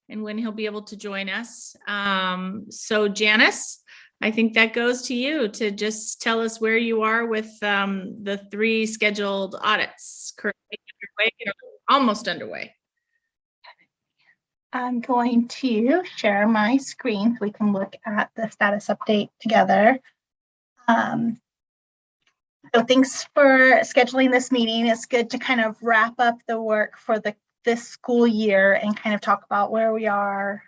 and when he'll be able to join us. So Janice, I think that goes to you to just tell us where you are with the 3 scheduled audits currently underway, or almost underway. I'm going to share my screen so we can look at the status update together. So thanks for scheduling this meeting. It's good to kind of wrap up the work for this school year and kind of talk about where we are.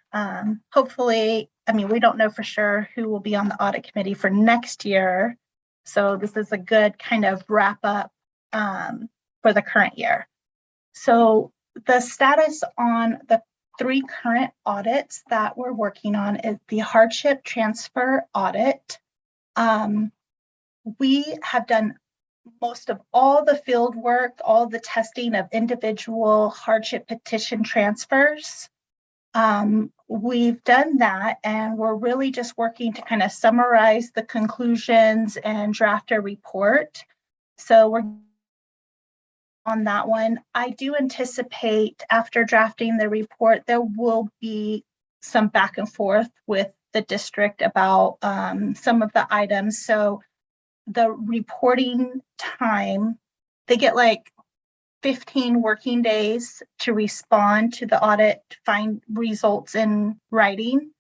Hopefully, I mean, we don't know for sure who will be on the audit committee for next year. So this is a good kind of wrap up for the current year. So the status on the 3 current audits that we're working on is the hardship transfer audit. We have done most of all the field work, all the testing of individual hardship petition transfers. We've done that, and we're really just working to kind of summarize the conclusions and draft a report. So we're on that one. I do anticipate after drafting the report, there will be some back and forth with the district about some of the items. So the reporting time, they get like 15 working days to respond to the audit, find results in writing.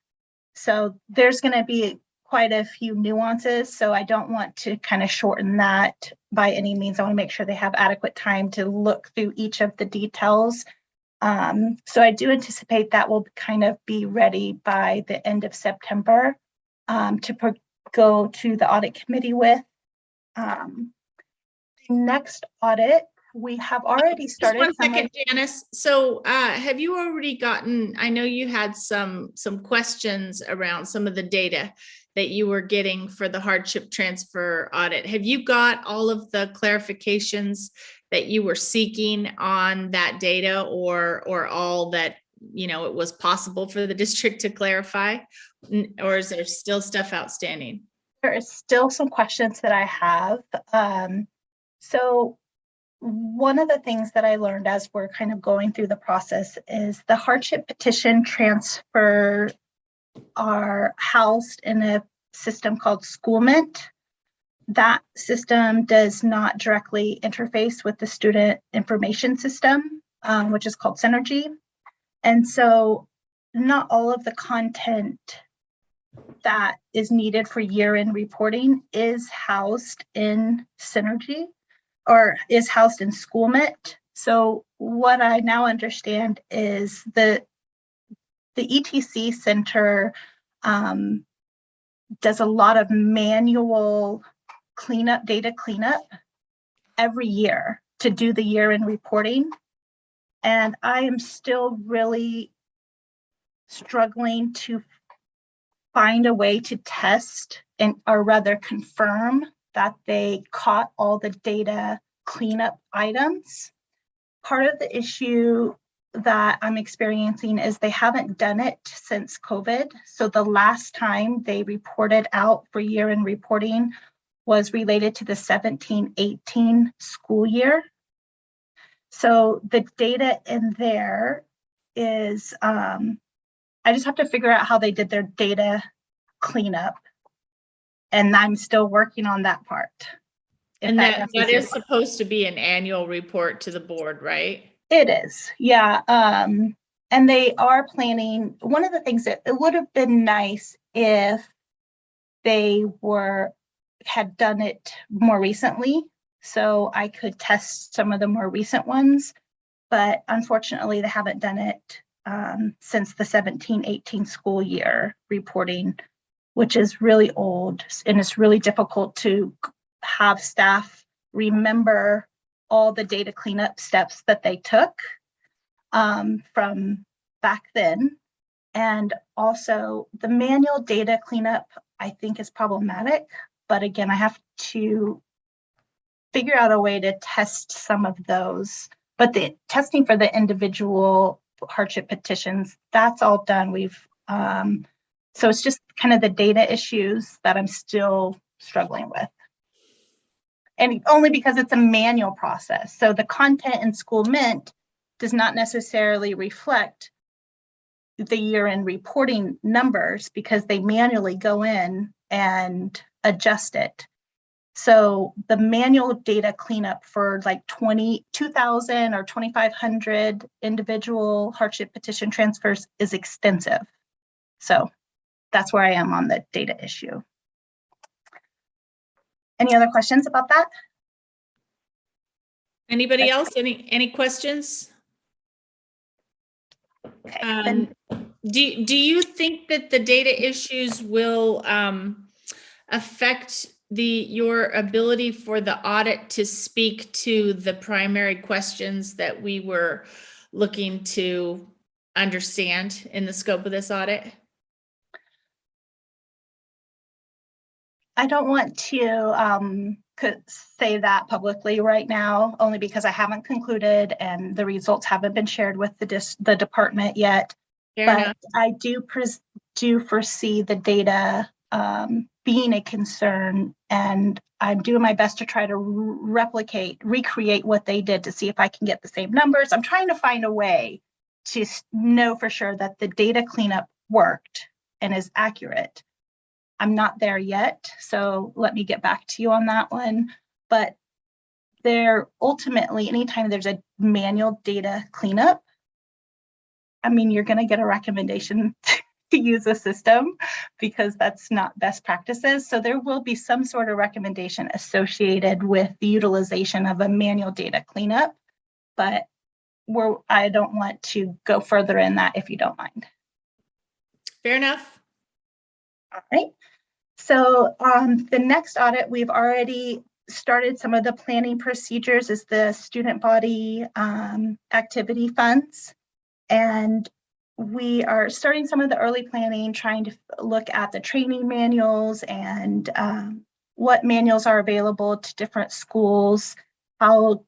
So there's going to be quite a few nuances. So I don't want to kind of shorten that by any means. I want to make sure they have adequate time to look through each of the details. So I do anticipate that will kind of be ready by the end of September to go to the audit committee with. The next audit, we have already started. Just 1 second, Janice. So have you already gotten, I know you had some questions around some of the data that you were getting for the hardship transfer audit. Have you got all of the clarifications that you were seeking on that data, or all that, it was possible for the district to clarify? Or is there still stuff outstanding? There is still some questions that I have. So one of the things that I learned as we're kind of going through the process is the hardship petition transfer are housed in a system called Schoolment. That system does not directly interface with the student information system, which is called Synergy. And so not all of the content that is needed for year-end reporting is housed in Synergy or is housed in Schoolment. So what I now understand is the ETC Center does a lot of manual data cleanup every year to do the year-end reporting. And I am still really struggling to find a way to test or rather confirm that they caught all the data cleanup items. Part of the issue that I'm experiencing is they haven't done it since COVID. So the last time they reported out for year-end reporting was related to the 17-18 school year. So the data in there is, I just have to figure out how they did their data cleanup. And I'm still working on that part. And that is supposed to be an annual report to the board, right? It is, yeah. And they are planning, one of the things that it would have been nice if they had done it more recently, so I could test some of the more recent ones, but unfortunately they haven't done it since the 17-18 school year reporting, which is really old, and it's really difficult to have staff remember all the data cleanup steps that they took from back then. And also the manual data cleanup, I think, is problematic. But again, I have to figure out a way to test some of those. But the testing for the individual hardship petitions, that's all done. So it's just kind of the data issues that I'm still struggling with. And only because it's a manual process. So the content in Schoolment does not necessarily reflect the year-end reporting numbers because they manually go in and adjust it. So the manual data cleanup for like 2,000 or 2,500 individual hardship petition transfers is extensive. So that's where I am on the data issue. Any other questions about that? Anybody else? Any questions? Okay, Do you think that the data issues will affect your ability for the audit to speak to the primary questions that we were looking to understand in the scope of this audit? I don't want to say that publicly right now, only because I haven't concluded and the results haven't been shared with the department yet. Fair But enough. I do foresee the data being a concern, and I'm doing my best to try to recreate what they did to see if I can get the same numbers. I'm trying to find a way to know for sure that the data cleanup worked and is accurate. I'm not there yet, so let me get back to you on that one. But there ultimately, anytime there's a manual data cleanup, I mean, you're going to get a recommendation to use a system because that's not best practices. So there will be some sort of recommendation associated with the utilization of a manual data cleanup, but I don't want to go further in that if you don't mind. Fair enough. All right. So the next audit, we've already started some of the planning procedures is the student body activity funds. And we are starting some of the early planning, trying to look at the training manuals and what manuals are available to different schools, how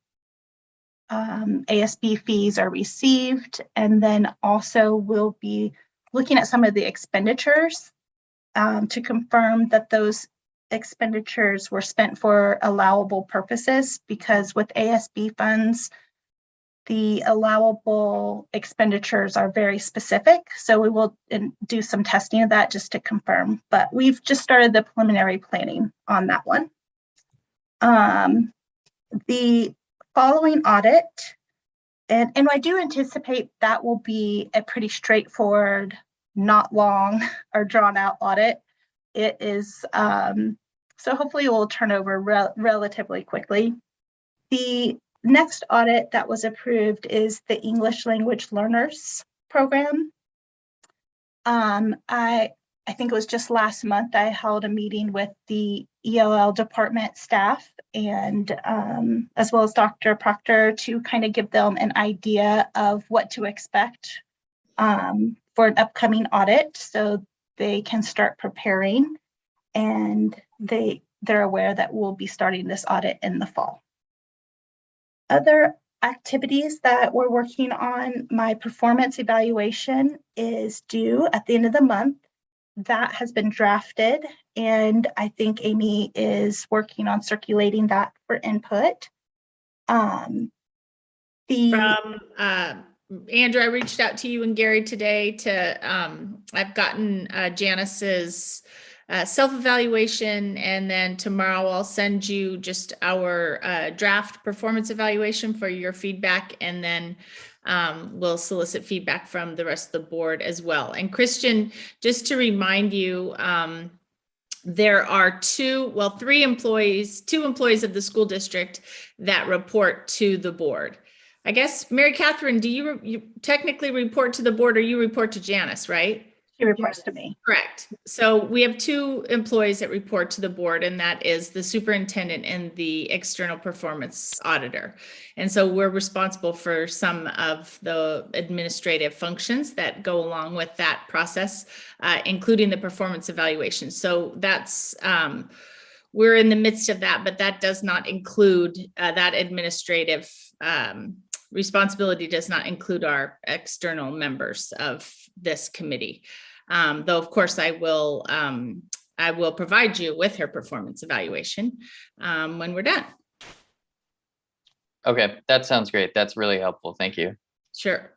ASB fees are received, and then also we'll be looking at some of the expenditures to confirm that those expenditures were spent for allowable purposes, because with ASB funds, the allowable expenditures are very specific. So we will do some testing of that just to confirm, but we've just started the preliminary planning on that one. The following audit, and I do anticipate that will be a pretty straightforward, not long or drawn out audit. It is, so hopefully it will turn over relatively quickly. The next audit that was approved is the English Language Learners Program. I think it was just last month I held a meeting with the ELL department staff and as well as Dr. Proctor to kind of give them an idea of what to expect for an upcoming audit so they can start preparing, and they're aware that we'll be starting this audit in the fall. Other activities that we're working on, my performance evaluation is due at the end of the month. That has been drafted, and I think Amy is working on circulating that for input. Andrew, I reached out to you and Gary today I've gotten Janice's self-evaluation, and then tomorrow I'll send you just our draft performance evaluation for your feedback, and then we'll solicit feedback from the rest of the board as well. And Christian, just to remind you, there are two employees of the school district that report to the board. I guess, Mary Catherine, do you technically report to the board, or you report to Janice, right? She reports to me. Correct. So we have two employees that report to the board, and that is the superintendent and the external performance auditor. And so we're responsible for some of the administrative functions that go along with that process, including the performance evaluation. So that's, we're in the midst of that, but that does not include that administrative responsibility does not include our external members of this committee. Though of course I will provide you with her performance evaluation when we're done. Okay, that sounds great. That's really helpful. Thank you. Sure.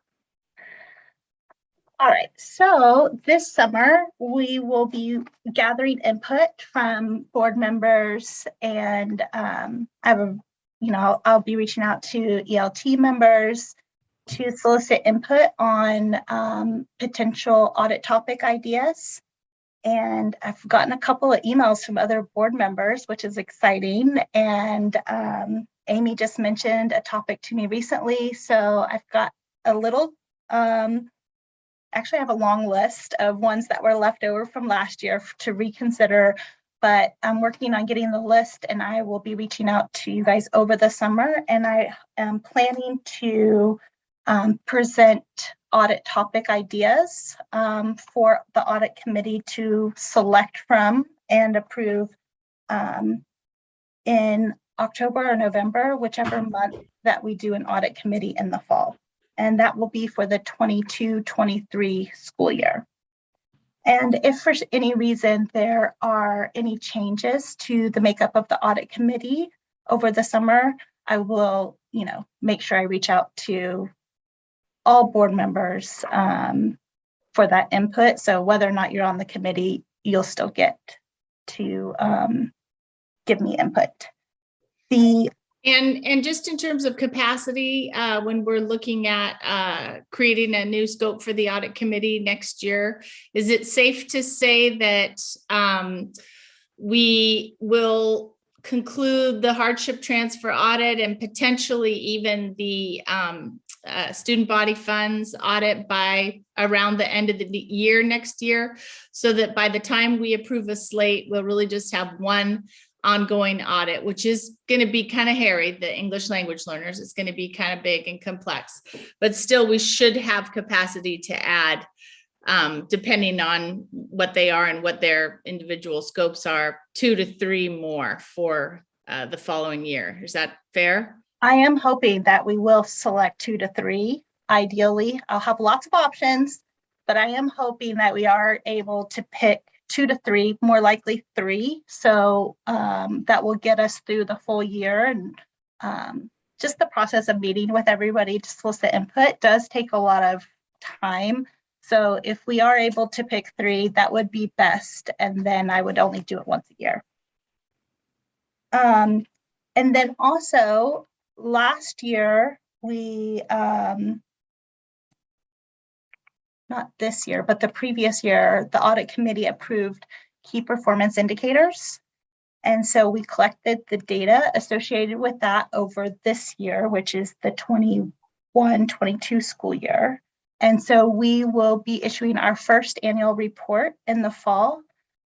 All right, so this summer we will be gathering input from board members, and I have a, I'll be reaching out to ELT members to solicit input on potential audit topic ideas. And I've gotten a couple of emails from other board members, which is exciting. And Amy just mentioned a topic to me recently, so I've got a little. Actually, I have a long list of ones that were left over from last year to reconsider, but I'm working on getting the list, and I will be reaching out to you guys over the summer. And I am planning to present audit topic ideas for the audit committee to select from and approve in October or November, whichever month that we do an audit committee in the fall. And that will be for the 22-23 school year. And if for any reason there are any changes to the makeup of the audit committee over the summer, I will, make sure I reach out to all board members for that input. So whether or not you're on the committee, you'll still get to give me input. And just in terms of capacity, when we're looking at creating a new scope for the audit committee next year, is it safe to say that we will conclude the hardship transfer audit and potentially even the student body funds audit by around the end of the year next year, so that by the time we approve a slate, we'll really just have one ongoing audit, which is going to be kind of hairy, the English language learners. It's going to be kind of big and complex, but still we should have capacity to add, depending on what they are and what their individual scopes are, 2 to 3 more for the following year. Is that fair? I am hoping that we will select 2 to 3. Ideally, I'll have lots of options, but I am hoping that we are able to pick 2 to 3, more likely 3. So that will get us through the full year. And just the process of meeting with everybody to solicit input does take a lot of time. So if we are able to pick 3, that would be best. And then I would only do it once a year. And then also last year, we, not this year, but the previous year, the audit committee approved key performance indicators. And so we collected the data associated with that over this year, which is the 21-22 school year. And so we will be issuing our first annual report in the fall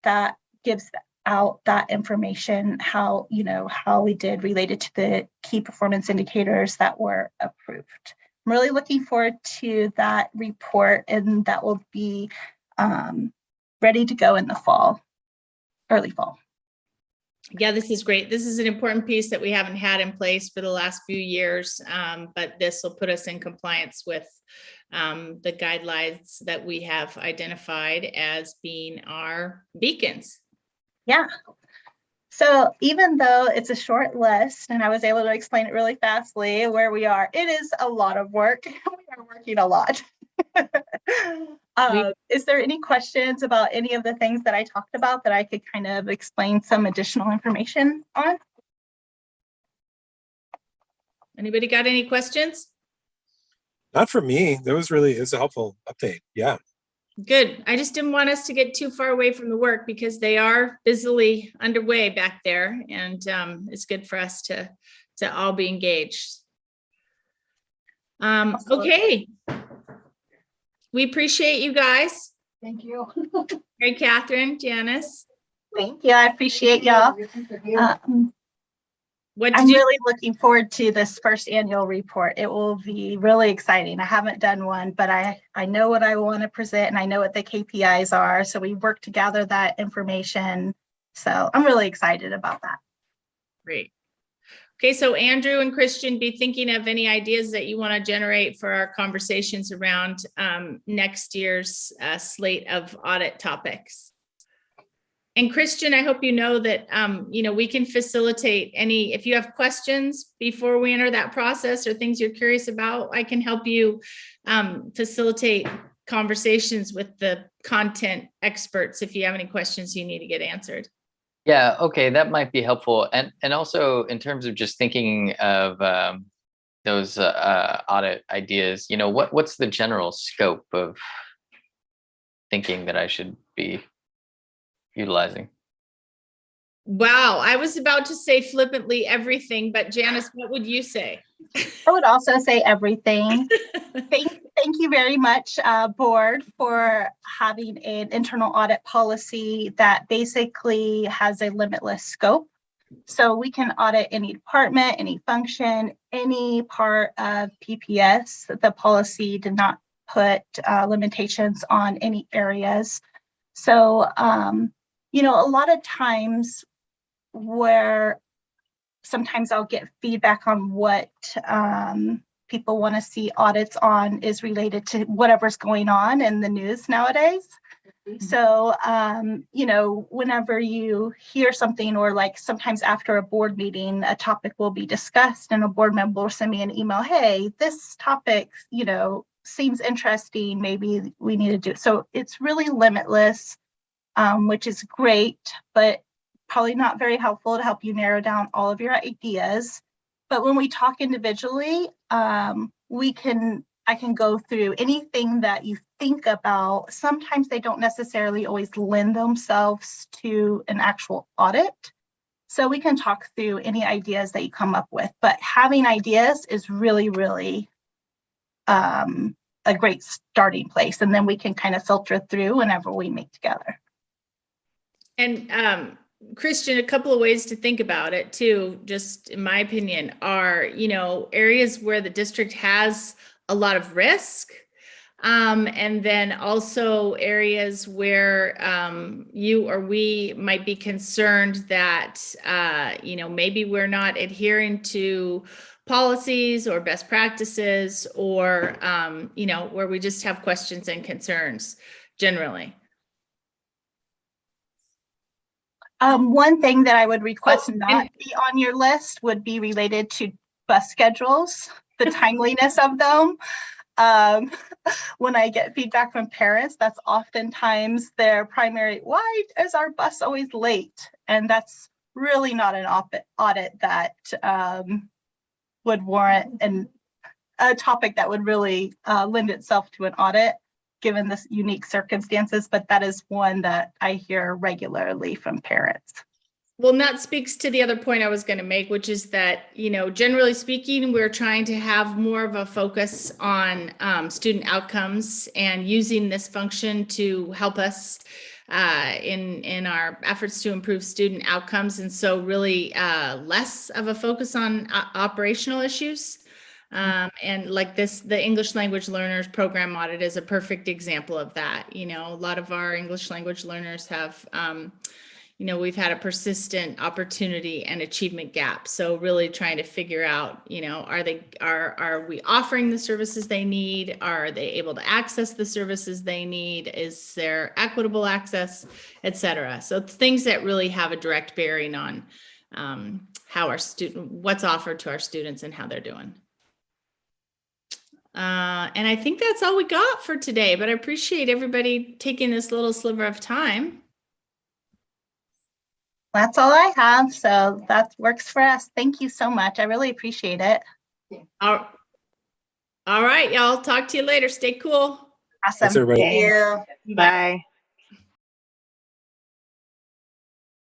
that gives out that information, how we did related to the key performance indicators that were approved. I'm really looking forward to that report, and that will be ready to go in the fall, early fall. Yeah, this is great. This is an important piece that we haven't had in place for the last few years, but this will put us in compliance with the guidelines that we have identified as being our beacons. Yeah. So even though it's a short list and I was able to explain it really fastly where we are, it is a lot of work. We are working a lot. Is there any questions about any of the things that I talked about that I could kind of explain some additional information on? Anybody got any questions? Not for me. That was a helpful update. Yeah. Good. I just didn't want us to get too far away from the work because they are busily underway back there, and it's good for us to all be engaged. Okay. We appreciate you guys. Thank you. Hey, Catherine, Janice. Thank you. I appreciate y'all. I'm really looking forward to this first annual report. It will be really exciting. I haven't done one, but I know what I want to present and I know what the KPIs are. So we work to gather that information. So I'm really excited about that. Great. Okay, so Andrew and Christian, be thinking of any ideas that you want to generate for our conversations around next year's slate of audit topics. And Christian, I hope you know that, we can facilitate any, if you have questions before we enter that process or things you're curious about, I can help you facilitate conversations with the content experts if you have any questions you need to get answered. Yeah, okay, that might be helpful. And also in terms of just thinking of those audit ideas, you know, what's the general scope of thinking that I should be utilizing? Wow, I was about to say flippantly everything, but Janice, what would you say? I would also say everything. Thank you very much, board, for having an internal audit policy that basically has a limitless scope. So we can audit any department, any function, any part of PPS. The policy did not put limitations on any areas. So, you know, a lot of times where sometimes I'll get feedback on what people want to see audits on is related to whatever's going on in the news nowadays. So, you know, whenever you hear something, or like sometimes after a board meeting, a topic will be discussed and a board member will send me an email, hey, this topic, you know, seems interesting, maybe we need to do it. So it's really limitless, which is great, but probably not very helpful to help you narrow down all of your ideas. But when we talk individually, I can go through anything that you think about. Sometimes they don't necessarily always lend themselves to an actual audit. So we can talk through any ideas that you come up with, but having ideas is really, really a great starting place. And then we can kind of filter through whenever we meet together. And Christian, a couple of ways to think about it too, just in my opinion, are, you know, areas where the district has a lot of risk. And then also areas where you or we might be concerned that, you know, maybe we're not adhering to policies or best practices, or, you know, where we just have questions and concerns generally. One thing that I would request not be on your list would be related to bus schedules, the timeliness of them. When I get feedback from parents, that's oftentimes their primary, why is our bus always late? And that's really not an audit that would warrant a topic that would really lend itself to an audit, given the unique circumstances, but that is one that I hear regularly from parents. Well, and that speaks to the other point I was going to make, which is that, you know, generally speaking, we're trying to have more of a focus on student outcomes and using this function to help us in our efforts to improve student outcomes. And so really less of a focus on operational issues. And like this, the English language learners program audit is a perfect example of that. You know, a lot of our English language learners have, you know, we've had a persistent opportunity and achievement gap. So really trying to figure out, you know, are we offering the services they need? Are they able to access the services they need? Is there equitable access, et cetera? So things that really have a direct bearing on how what's offered to our students and how they're doing. And I think that's all we got for today, but I appreciate everybody taking this little sliver of time. That's all I have. So that works for us. Thank you so much. I really appreciate it. All right, y'all. Talk to you later. Stay cool. Awesome. Thanks, everybody. Thank you. Bye.